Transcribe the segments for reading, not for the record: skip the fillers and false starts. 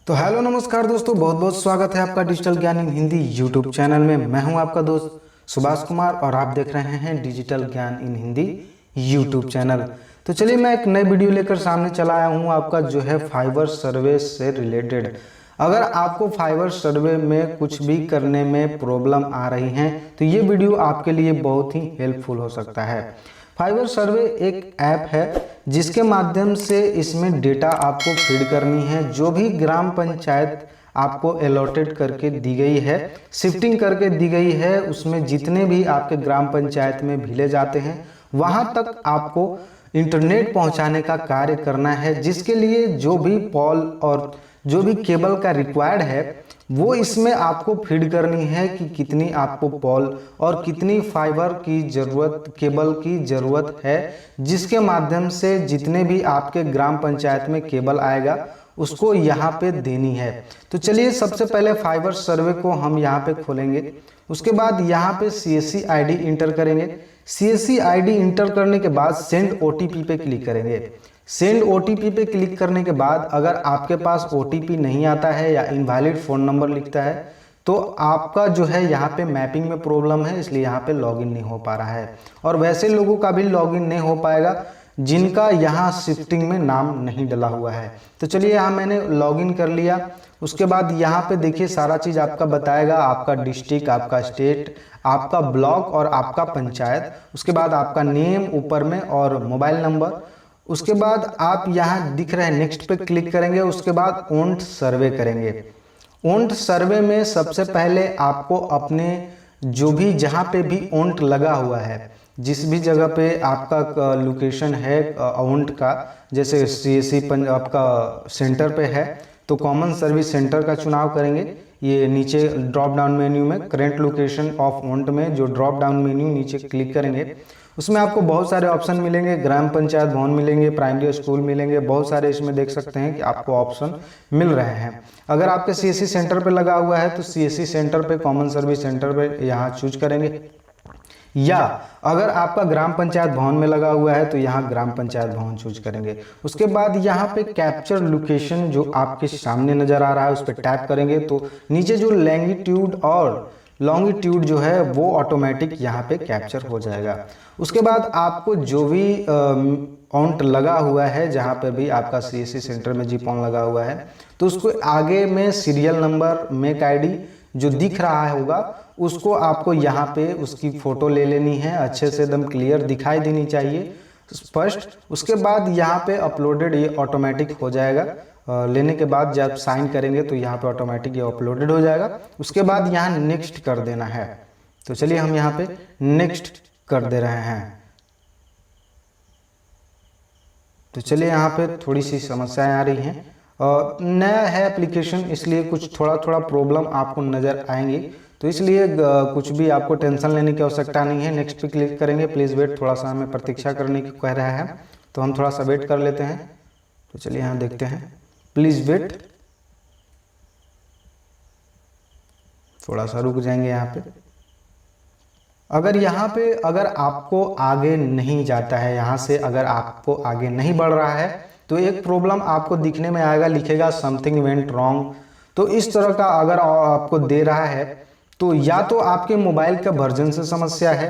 तो हेलो नमस्कार दोस्तों, बहुत बहुत स्वागत है आपका डिजिटल ज्ञान इन हिंदी यूट्यूब चैनल में। मैं हूं आपका दोस्त सुभाष कुमार और आप देख रहे हैं डिजिटल ज्ञान इन हिंदी यूट्यूब चैनल। तो चलिए मैं एक नई वीडियो लेकर सामने चला आया हूं आपका जो है फाइवर सर्वे से रिलेटेड। अगर आपको फाइवर सर्वे में कुछ भी करने में प्रॉब्लम आ रही है तो ये वीडियो आपके लिए बहुत ही हेल्पफुल हो सकता है। फाइवर सर्वे एक ऐप है जिसके माध्यम से इसमें डेटा आपको फीड करनी है। जो भी ग्राम पंचायत आपको अलॉटेड करके दी गई है, शिफ्टिंग करके दी गई है, उसमें जितने भी आपके ग्राम पंचायत में विलेज आते हैं वहां तक आपको इंटरनेट पहुंचाने का कार्य करना है। जिसके लिए जो भी पॉल और जो भी केबल का रिक्वायर्ड है वो इसमें आपको फीड करनी है कि कितनी आपको पॉल और कितनी फाइबर की जरूरत, केबल की जरूरत है, जिसके माध्यम से जितने भी आपके ग्राम पंचायत में केबल आएगा उसको यहाँ पे देनी है। तो चलिए सबसे पहले फाइबर सर्वे को हम यहाँ पे खोलेंगे। उसके बाद यहाँ पे CSC ID इंटर करेंगे। CSC ID इंटर करने के बाद सेंड OTP पे क्लिक करेंगे। सेंड OTP पे क्लिक करने के बाद अगर आपके पास OTP नहीं आता है या इनवैलिड फ़ोन नंबर लिखता है तो आपका जो है यहाँ पे मैपिंग में प्रॉब्लम है, इसलिए यहाँ पे लॉगिन नहीं हो पा रहा है। और वैसे लोगों का भी लॉगिन नहीं हो पाएगा जिनका यहाँ शिफ्टिंग में नाम नहीं डला हुआ है। तो चलिए यहाँ मैंने लॉगिन कर लिया। उसके बाद यहाँ पे देखिए सारा चीज़ आपका बताएगा, आपका डिस्ट्रिक्ट, आपका स्टेट, आपका ब्लॉक और आपका पंचायत। उसके बाद आपका नेम ऊपर में और मोबाइल नंबर। उसके बाद आप यहाँ दिख रहे हैं नेक्स्ट पे क्लिक करेंगे। उसके बाद ओंट सर्वे करेंगे। ओंट सर्वे में सबसे पहले आपको अपने जो भी जहाँ पे भी ओंट लगा हुआ है, जिस भी जगह पे आपका लोकेशन है ओंट का, जैसे CSC आपका सेंटर पे है तो कॉमन सर्विस सेंटर का चुनाव करेंगे। ये नीचे ड्रॉप डाउन मेन्यू में करेंट लोकेशन ऑफ ओंट में जो ड्रॉप डाउन मेन्यू नीचे क्लिक करेंगे उसमें आपको बहुत सारे ऑप्शन मिलेंगे। ग्राम पंचायत भवन मिलेंगे, प्राइमरी स्कूल मिलेंगे, बहुत सारे इसमें देख सकते हैं कि आपको ऑप्शन मिल रहे हैं। अगर आपके CSC सेंटर पे लगा हुआ है तो CSC सेंटर पे, कॉमन सर्विस सेंटर पे यहाँ चूज करेंगे। या अगर आपका ग्राम पंचायत भवन में लगा हुआ है तो यहाँ ग्राम पंचायत भवन चूज करेंगे। उसके बाद यहाँ पे कैप्चर लोकेशन जो आपके सामने नजर आ रहा है उस पर टैप करेंगे तो नीचे जो लैंगिट्यूड और लॉन्गिट्यूड जो है वो ऑटोमेटिक यहाँ पे कैप्चर हो जाएगा। उसके बाद आपको जो भी ऑन्ट लगा हुआ है, जहाँ पर भी आपका CSC सेंटर में जीपॉन लगा हुआ है तो उसको आगे में सीरियल नंबर, मेक ID जो दिख रहा होगा उसको आपको यहाँ पे उसकी फ़ोटो ले लेनी है, अच्छे से एकदम क्लियर दिखाई देनी चाहिए, स्पष्ट। उसके बाद यहाँ पे अपलोडेड ये ऑटोमेटिक हो जाएगा। लेने के बाद जब साइन करेंगे तो यहाँ पे ऑटोमेटिक ये अपलोडेड हो जाएगा। उसके बाद यहाँ नेक्स्ट कर देना है। तो चलिए हम यहाँ पे नेक्स्ट कर दे रहे हैं। तो चलिए यहाँ पे थोड़ी सी समस्याएं आ रही हैं, नया है एप्लीकेशन इसलिए कुछ थोड़ा प्रॉब्लम आपको नज़र आएंगी, तो इसलिए कुछ भी आपको टेंशन लेने की आवश्यकता नहीं है। नेक्स्ट पे क्लिक करेंगे। प्लीज़ वेट, थोड़ा सा हमें प्रतीक्षा करने की कह रहा है तो हम थोड़ा सा वेट कर लेते हैं। तो चलिए यहाँ देखते हैं, प्लीज़ वेट, थोड़ा सा रुक जाएंगे यहाँ पे। अगर आपको आगे नहीं जाता है, यहाँ से अगर आपको आगे नहीं बढ़ रहा है तो एक प्रॉब्लम आपको दिखने में आएगा, लिखेगा समथिंग वेंट रॉन्ग। तो इस तरह का अगर आपको दे रहा है तो या तो आपके मोबाइल का वर्जन से समस्या है,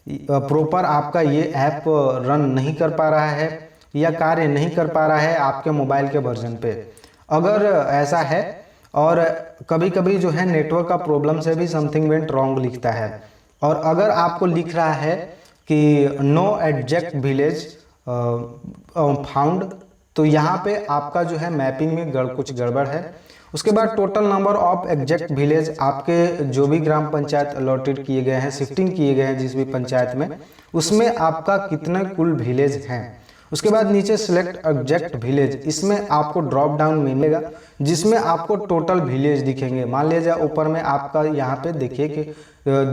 प्रॉपर आपका ये ऐप रन नहीं कर पा रहा है या कार्य नहीं कर पा रहा है आपके मोबाइल के वर्जन पे। अगर ऐसा है, और कभी कभी जो है नेटवर्क का प्रॉब्लम से भी समथिंग वेंट रॉन्ग लिखता है। और अगर आपको लिख रहा है कि नो एग्जैक्ट विलेज फाउंड तो यहाँ पे आपका जो है मैपिंग में कुछ गड़बड़ है। उसके बाद total number of exact village, आपके जो भी ग्राम पंचायत अलॉटेड किए गए हैं, शिफ्टिंग किए गए हैं जिस भी पंचायत में, उसमें आपका कितने कुल विलेज हैं। उसके बाद नीचे सिलेक्ट एग्जैक्ट विलेज, इसमें आपको ड्रॉप डाउन मिलेगा जिसमें आपको टोटल विलेज दिखेंगे। मान लीजिए ऊपर में आपका यहाँ पे देखिए कि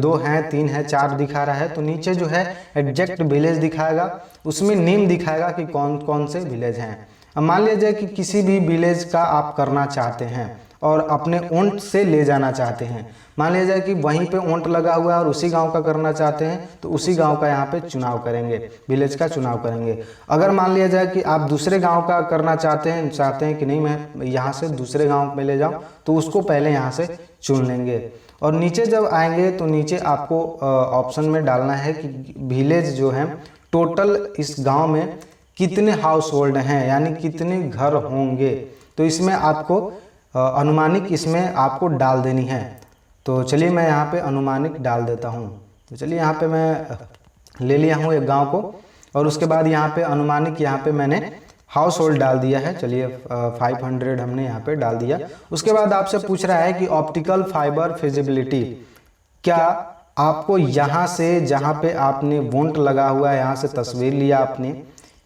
2 हैं, 3 हैं, 4 दिखा रहा है, तो नीचे जो है एग्जैक्ट विलेज दिखाएगा, उसमें नेम दिखाएगा कि कौन कौन से विलेज हैं। अब मान लिया जाए कि किसी भी विलेज का आप करना चाहते हैं और अपने ओंट से ले जाना चाहते हैं। मान लिया जाए कि वहीं पे ओंट लगा हुआ है और उसी गांव का करना चाहते हैं, तो उसी गांव का यहाँ पे चुनाव करेंगे, विलेज का चुनाव करेंगे। अगर मान लिया जाए कि आप दूसरे गांव का करना चाहते हैं कि नहीं मैं यहाँ से दूसरे गांव में ले जाऊँ, तो उसको पहले यहाँ से चुन लेंगे। और नीचे जब आएंगे तो नीचे आपको ऑप्शन में डालना है कि विलेज जो है टोटल इस गाँव में कितने हाउस होल्ड हैं, यानी कितने घर होंगे। तो इसमें आपको अनुमानिक इसमें आपको डाल देनी है। तो चलिए मैं यहाँ पे अनुमानिक डाल देता हूँ। तो चलिए यहाँ पे मैं ले लिया हूँ एक गांव को और उसके बाद यहाँ पे अनुमानिक यहाँ पे मैंने हाउस होल्ड डाल दिया है। चलिए 500 हमने यहाँ पे डाल दिया। उसके बाद आपसे पूछ रहा है कि ऑप्टिकल फाइबर फिजिबिलिटी, क्या आपको यहाँ से जहाँ पे आपने वोंट लगा हुआ है यहाँ से तस्वीर लिया आपने,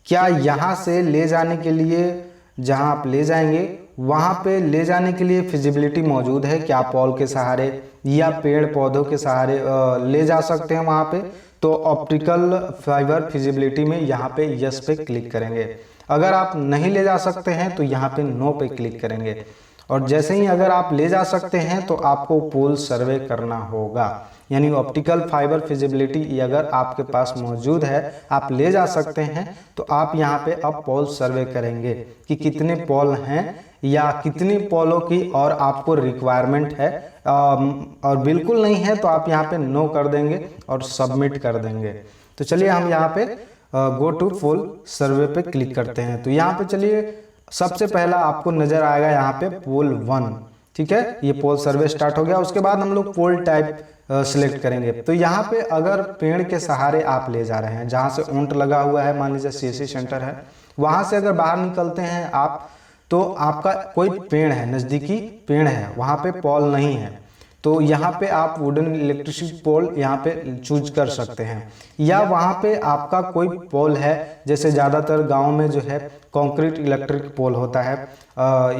क्या यहाँ से ले जाने के लिए जहाँ आप ले जाएंगे वहाँ पे ले जाने के लिए फिजिबिलिटी मौजूद है, क्या पॉल के सहारे या पेड़ पौधों के सहारे ले जा सकते हैं वहाँ पे। तो ऑप्टिकल फाइबर फिजिबिलिटी में यहाँ पे यस पे क्लिक करेंगे। अगर आप नहीं ले जा सकते हैं तो यहाँ पे नो पे क्लिक करेंगे। और जैसे ही अगर आप ले जा सकते हैं तो आपको पोल सर्वे करना होगा, यानी ऑप्टिकल फाइबर फिजिबिलिटी अगर आपके पास मौजूद है, आप ले जा सकते हैं, तो आप यहाँ पे अब पोल सर्वे करेंगे कि कितने पोल हैं या कितनी पोलों की और आपको रिक्वायरमेंट है। और बिल्कुल नहीं है तो आप यहाँ पे नो कर देंगे और सबमिट कर देंगे। तो चलिए हम यहाँ पे गो टू पोल सर्वे पे क्लिक करते हैं। तो यहाँ पे चलिए सबसे पहला आपको नजर आएगा यहाँ पे पोल 1, ठीक है, ये पोल सर्वे स्टार्ट हो गया। उसके बाद हम लोग पोल टाइप सिलेक्ट करेंगे। तो यहाँ पे अगर पेड़ के सहारे आप ले जा रहे हैं, जहाँ से ऊंट लगा हुआ है, मान लीजिए सीएससी सेंटर है, वहां से अगर बाहर निकलते हैं आप, तो आपका कोई पेड़ है, नजदीकी पेड़ है, वहां पे पोल नहीं है, तो यहाँ पे आप वुडन इलेक्ट्रिसिटी पोल यहाँ पे चूज कर सकते हैं। या वहाँ पे आपका कोई पोल है, जैसे ज़्यादातर गांव में जो है कंक्रीट इलेक्ट्रिक पोल होता है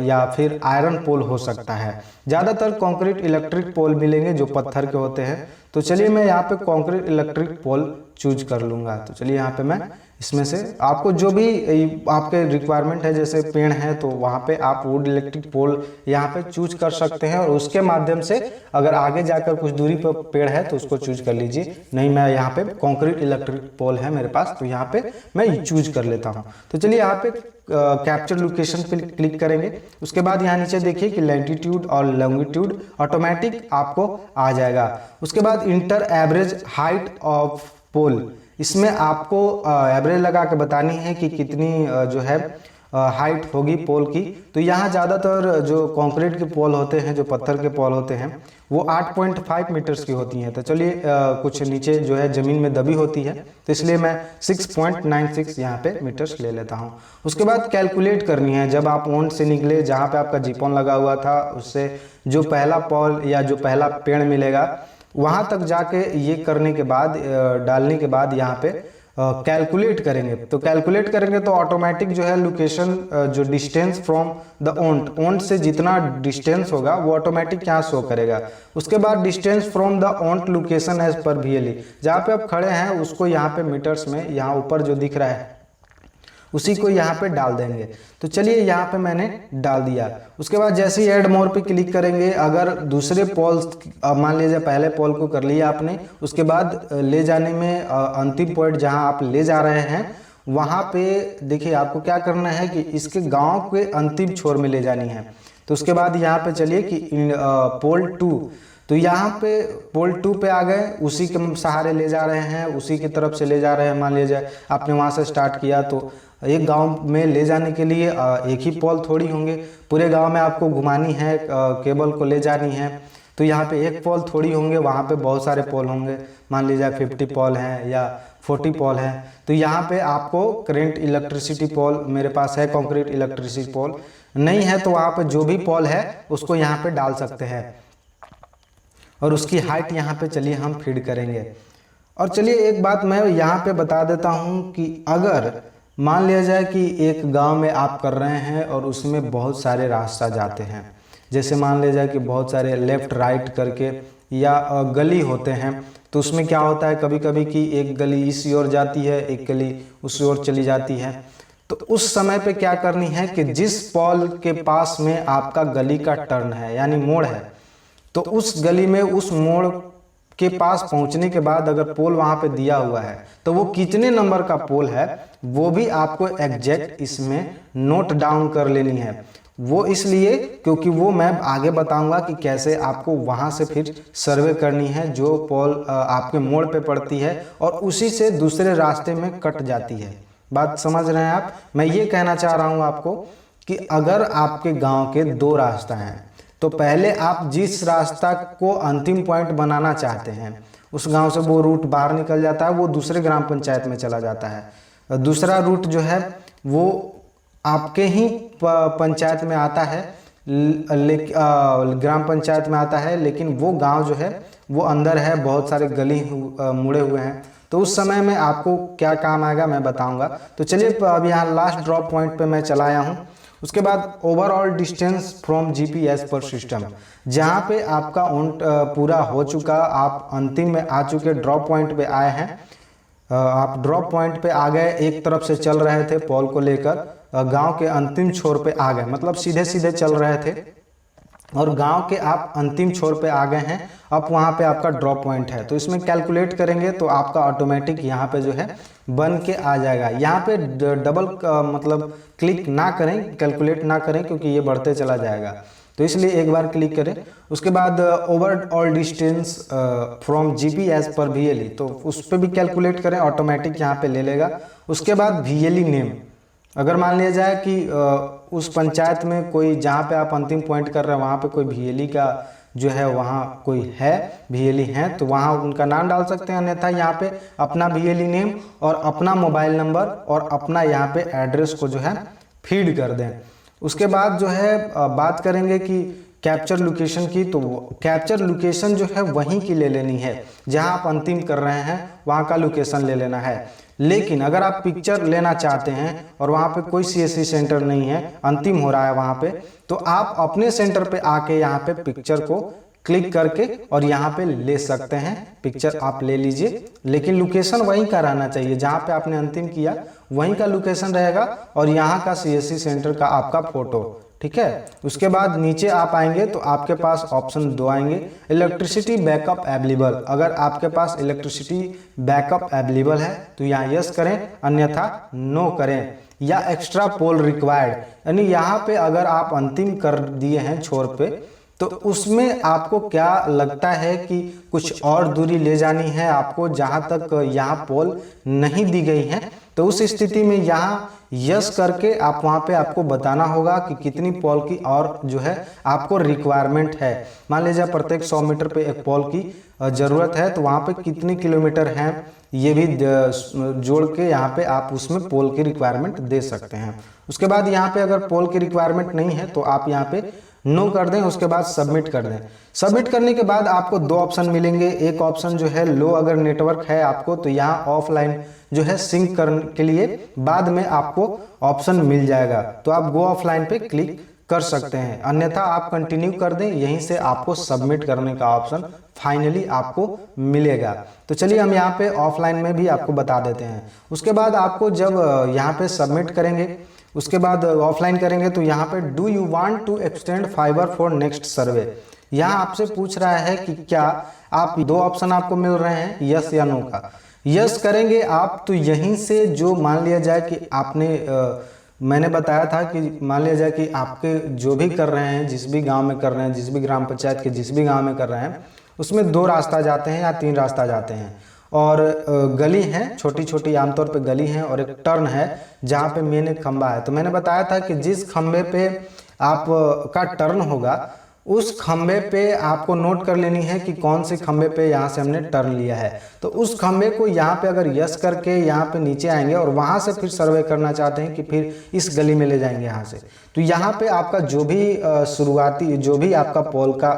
या फिर आयरन पोल हो सकता है। ज़्यादातर कंक्रीट इलेक्ट्रिक पोल मिलेंगे जो पत्थर के होते हैं। तो चलिए मैं यहाँ पे कंक्रीट इलेक्ट्रिक पोल चूज कर लूँगा। तो चलिए यहाँ पे मैं इसमें से आपको जो भी आपके रिक्वायरमेंट है, जैसे पेड़ है तो वहाँ पे आप वुड इलेक्ट्रिक पोल यहाँ पे चूज कर सकते हैं और उसके माध्यम से अगर आगे जाकर कुछ दूरी पर पेड़ है तो उसको चूज कर लीजिए। नहीं, मैं यहाँ पे कंक्रीट इलेक्ट्रिक पोल है मेरे पास, तो यहाँ पे मैं चूज कर लेता हूँ। तो चलिए यहाँ पे कैप्चर लोकेशन पे क्लिक करेंगे। उसके बाद यहाँ नीचे देखिए कि लैटिट्यूड और लॉन्गिट्यूड ऑटोमेटिक आपको आ जाएगा। उसके बाद इंटर एवरेज हाइट ऑफ पोल, इसमें आपको एवरेज लगा के बतानी है कि कितनी जो है हाइट होगी पोल की। तो यहाँ ज़्यादातर जो कंक्रीट के पोल होते हैं, जो पत्थर के पोल होते हैं, वो 8.5 मीटर्स की होती हैं। तो चलिए कुछ नीचे जो है ज़मीन में दबी होती है, तो इसलिए मैं 6.96 यहाँ पे मीटर्स ले लेता हूँ। उसके बाद कैलकुलेट करनी है, जब आप ओंट से निकले, जहाँ पे आपका जीपॉन लगा हुआ था, उससे जो पहला पोल या जो पहला पेड़ मिलेगा वहां तक जाके ये करने के बाद डालने के बाद यहाँ पे कैलकुलेट करेंगे। तो कैलकुलेट करेंगे तो ऑटोमेटिक जो है लोकेशन, जो डिस्टेंस फ्रॉम द ओंट से जितना डिस्टेंस होगा वो ऑटोमेटिक यहाँ शो करेगा। उसके बाद distance from the ONT location edge पर VLE, जहाँ पे आप खड़े हैं उसको यहाँ पे मीटर्स में, यहाँ ऊपर जो दिख रहा है उसी को यहाँ पे डाल देंगे। तो चलिए यहाँ पे मैंने डाल दिया। उसके बाद जैसे ही ऐड मोर पे क्लिक करेंगे, अगर दूसरे पोल्स, मान लीजिए पहले पोल को कर लिया आपने, उसके बाद ले जाने में अंतिम पॉइंट जहाँ आप ले जा रहे हैं वहाँ पे देखिए आपको क्या करना है कि इसके गांव के अंतिम छोर में ले जानी है। तो उसके बाद यहाँ पे चलिए कि पोल 2, तो यहाँ पे पोल 2 पे आ गए, उसी के सहारे ले जा रहे हैं, उसी की तरफ से ले जा रहे हैं। मान लीजिए आपने वहाँ से स्टार्ट किया, तो एक गांव में ले जाने के लिए एक ही पोल थोड़ी होंगे, पूरे गांव में आपको घुमानी है, केबल को ले जानी है, तो यहाँ पे एक पोल थोड़ी होंगे, वहाँ पे बहुत सारे पोल होंगे। मान लीजिए 50 पोल हैं या 40 पोल हैं। तो यहाँ पे आपको करंट इलेक्ट्रिसिटी पोल, मेरे पास है कंक्रीट इलेक्ट्रिसिटी पोल, नहीं है तो वहाँ पे जो भी पोल है उसको यहाँ पे डाल सकते हैं और उसकी हाइट यहाँ पे चलिए हम फीड करेंगे। और चलिए एक बात मैं यहाँ पे बता देता हूँ कि अगर मान लिया जाए कि एक गांव में आप कर रहे हैं और उसमें बहुत सारे रास्ता जाते हैं, जैसे मान लिया जाए कि बहुत सारे लेफ्ट राइट करके या गली होते हैं, तो उसमें क्या होता है कभी कभी कि एक गली इस ओर जाती है, एक गली उस ओर चली जाती है। तो उस समय पे क्या करनी है कि जिस पोल के पास में आपका गली का टर्न है यानी मोड़ है, तो उस गली में उस मोड़ के पास पहुंचने के बाद अगर पोल वहां पे दिया हुआ है तो वो कितने नंबर का पोल है वो भी आपको एग्जैक्ट इसमें नोट डाउन कर लेनी है। वो इसलिए क्योंकि वो मैं आगे बताऊंगा कि कैसे आपको वहां से फिर सर्वे करनी है जो पोल आपके मोड़ पे पड़ती है और उसी से दूसरे रास्ते में कट जाती है। बात समझ रहे हैं आप? मैं ये कहना चाह रहा हूं आपको कि अगर आपके गांव के 2 रास्ता हैं तो पहले आप जिस रास्ता को अंतिम पॉइंट बनाना चाहते हैं उस गांव से वो रूट बाहर निकल जाता है, वो दूसरे ग्राम पंचायत में चला जाता है। दूसरा रूट जो है वो आपके ही पंचायत में आता है, ग्राम पंचायत में आता है, लेकिन वो गांव जो है वो अंदर है, बहुत सारे गली मुड़े हुए हैं। तो उस समय में आपको क्या काम आएगा मैं बताऊंगा। तो चलिए अब यहाँ लास्ट ड्रॉप पॉइंट पे मैं चला आया हूँ। उसके बाद ओवरऑल डिस्टेंस फ्रॉम जीपीएस पर सिस्टम, जहाँ पे आपका पूरा हो चुका, आप अंतिम में आ चुके, ड्रॉप पॉइंट पे आए हैं, आप ड्रॉप पॉइंट पे आ गए, एक तरफ से चल रहे थे पोल को लेकर, गांव के अंतिम छोर पे आ गए, मतलब सीधे सीधे चल रहे थे और गांव के आप अंतिम छोर पे आ गए हैं। अब वहां पे आपका ड्रॉप पॉइंट है, तो इसमें कैलकुलेट करेंगे तो आपका ऑटोमेटिक यहाँ पे जो है बन के आ जाएगा। यहाँ पे डबल मतलब क्लिक ना करें, कैलकुलेट ना करें, क्योंकि ये बढ़ते चला जाएगा, तो इसलिए एक बार क्लिक करें। उसके बाद ओवरऑल डिस्टेंस फ्रॉम जीपीएस पर VLE, तो उस पर भी कैलकुलेट करें, ऑटोमेटिक यहाँ पे ले लेगा। उसके बाद VLE नेम, अगर मान लिया जाए कि उस पंचायत में कोई, जहाँ पे आप अंतिम पॉइंट कर रहे हैं वहाँ पे कोई VLE का जो है वहाँ कोई है, VLE है, तो वहाँ उनका नाम डाल सकते हैं, अन्यथा यहाँ पे अपना VLE नेम और अपना मोबाइल नंबर और अपना यहाँ पे एड्रेस को जो है फीड कर दें। उसके बाद जो है बात करेंगे कि कैप्चर लोकेशन की, तो कैप्चर लोकेशन जो है वहीं की ले लेनी है, जहां आप अंतिम कर रहे हैं वहां का लोकेशन ले लेना है। लेकिन अगर आप पिक्चर लेना चाहते हैं और वहां पे कोई CSC सेंटर नहीं है, अंतिम हो रहा है वहां पे, तो आप अपने सेंटर पे आके यहाँ पे पिक्चर को क्लिक करके और यहाँ पे ले सकते हैं, पिक्चर आप ले लीजिए, लेकिन लोकेशन वहीं का रहना चाहिए, जहाँ पे आपने अंतिम किया वहीं का लोकेशन रहेगा और यहाँ का CSC सेंटर का आपका फोटो, ठीक है। उसके बाद नीचे आप आएंगे तो आपके पास ऑप्शन 2 आएंगे, इलेक्ट्रिसिटी बैकअप अवेलेबल। अगर आपके पास इलेक्ट्रिसिटी बैकअप अवेलेबल है तो यहाँ यस करें, अन्यथा नो करें। या एक्स्ट्रा पोल रिक्वायर्ड, यानी यहाँ पे अगर आप अंतिम कर दिए हैं छोर पे, तो उसमें आपको क्या लगता है कि कुछ और दूरी ले जानी है आपको, जहां तक यहाँ पोल नहीं दी गई है, तो उस स्थिति में यहाँ यस करके आप वहां पे आपको बताना होगा कि कितनी पोल की और जो है आपको रिक्वायरमेंट है। मान लीजिए प्रत्येक 100 मीटर पे एक पोल की जरूरत है, तो वहां पे कितने किलोमीटर हैं ये भी जोड़ के यहाँ पे आप उसमें पोल की रिक्वायरमेंट दे सकते हैं। उसके बाद यहाँ पे अगर पोल की रिक्वायरमेंट नहीं है तो आप यहाँ पे नो कर दें, उसके बाद सबमिट कर दें। सबमिट करने के बाद आपको 2 ऑप्शन मिलेंगे। एक ऑप्शन जो है लो, अगर नेटवर्क है आपको तो यहाँ ऑफलाइन जो है सिंक करने के लिए बाद में आपको ऑप्शन मिल जाएगा, तो आप गो ऑफलाइन पे क्लिक कर सकते हैं, अन्यथा आप कंटिन्यू कर दें, यहीं से आपको सबमिट करने का ऑप्शन फाइनली आपको मिलेगा। तो चलिए हम यहाँ पे ऑफलाइन में भी आपको बता देते हैं। उसके बाद आपको जब यहाँ पे सबमिट करेंगे, उसके बाद ऑफलाइन करेंगे, तो यहाँ पे do you want to extend fibre for next survey, यहाँ आपसे पूछ रहा है कि क्या आप 2 ऑप्शन आपको मिल रहे हैं, यस या नो का। यस करेंगे आप तो यहीं से जो मान लिया जाए कि आपने मैंने बताया था कि मान लिया जाए कि आपके जो भी कर रहे हैं, जिस भी गांव में कर रहे हैं, जिस भी ग्राम पंचायत के जिस भी गांव में कर रहे हैं, उसमें 2 रास्ता जाते हैं या 3 रास्ता जाते हैं, और गली है, छोटी छोटी आमतौर पे गली है, और एक टर्न है जहाँ पे मेन एक खंबा है। तो मैंने बताया था कि जिस खंबे पे आप का टर्न होगा उस खंबे पे आपको नोट कर लेनी है कि कौन से खंबे पे यहाँ से हमने टर्न लिया है। तो उस खंबे को यहाँ पे अगर यस करके यहाँ पे नीचे आएंगे और वहाँ से फिर सर्वे करना चाहते हैं कि फिर इस गली में ले जाएंगे यहाँ से, तो यहाँ पे आपका जो भी शुरुआती जो भी आपका पॉल का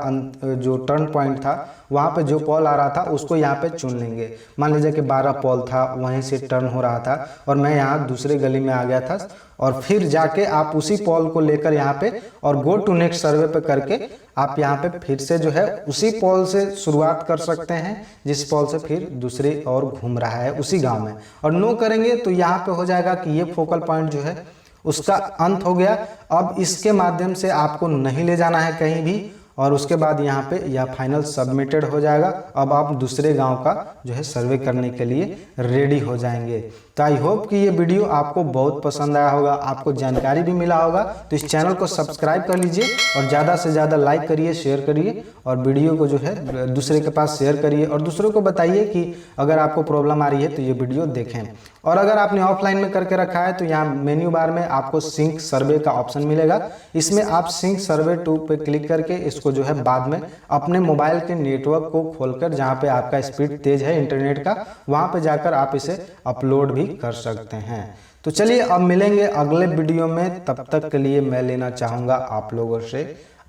जो टर्न पॉइंट था वहाँ पे जो पॉल आ रहा था उसको यहाँ पे चुन लेंगे। मान लीजिए कि 12 पॉल था, वहीं से टर्न हो रहा था और मैं यहाँ दूसरे गली में आ गया था, और फिर जाके आप उसी पॉल को लेकर यहाँ पे और गो टू नेक्स्ट सर्वे पे करके आप यहाँ पे फिर से जो है उसी पॉल से शुरुआत कर सकते हैं जिस पॉल से फिर दूसरे और घूम रहा है उसी गांव में, और नो करेंगे तो यहाँ पे हो जाएगा कि ये फोकल पॉइंट जो है उसका अंत हो गया। अब इसके माध्यम से आपको नहीं ले जाना है कहीं भी, और उसके बाद यहाँ पे यह फाइनल सबमिटेड हो जाएगा। अब आप दूसरे गांव का जो है सर्वे करने के लिए रेडी हो जाएंगे। तो आई होप कि ये वीडियो आपको बहुत पसंद आया होगा, आपको जानकारी भी मिला होगा। तो इस चैनल को सब्सक्राइब कर लीजिए और ज़्यादा से ज़्यादा लाइक करिए, शेयर करिए, और वीडियो को जो है दूसरे के पास शेयर करिए और दूसरों को बताइए कि अगर आपको प्रॉब्लम आ रही है तो ये वीडियो देखें। और अगर आपने ऑफलाइन में करके रखा है तो यहाँ मेन्यू बार में आपको सिंक सर्वे का ऑप्शन मिलेगा। इसमें आप सिंक सर्वे 2 पे क्लिक करके इसको जो है बाद में अपने मोबाइल के नेटवर्क को खोलकर, जहाँ पे आपका स्पीड तेज है इंटरनेट का, वहाँ पे जाकर आप इसे अपलोड भी कर सकते हैं। तो चलिए अब मिलेंगे अगले वीडियो में, तब तक के लिए मैं लेना चाहूँगा आप लोगों से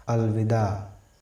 अलविदा।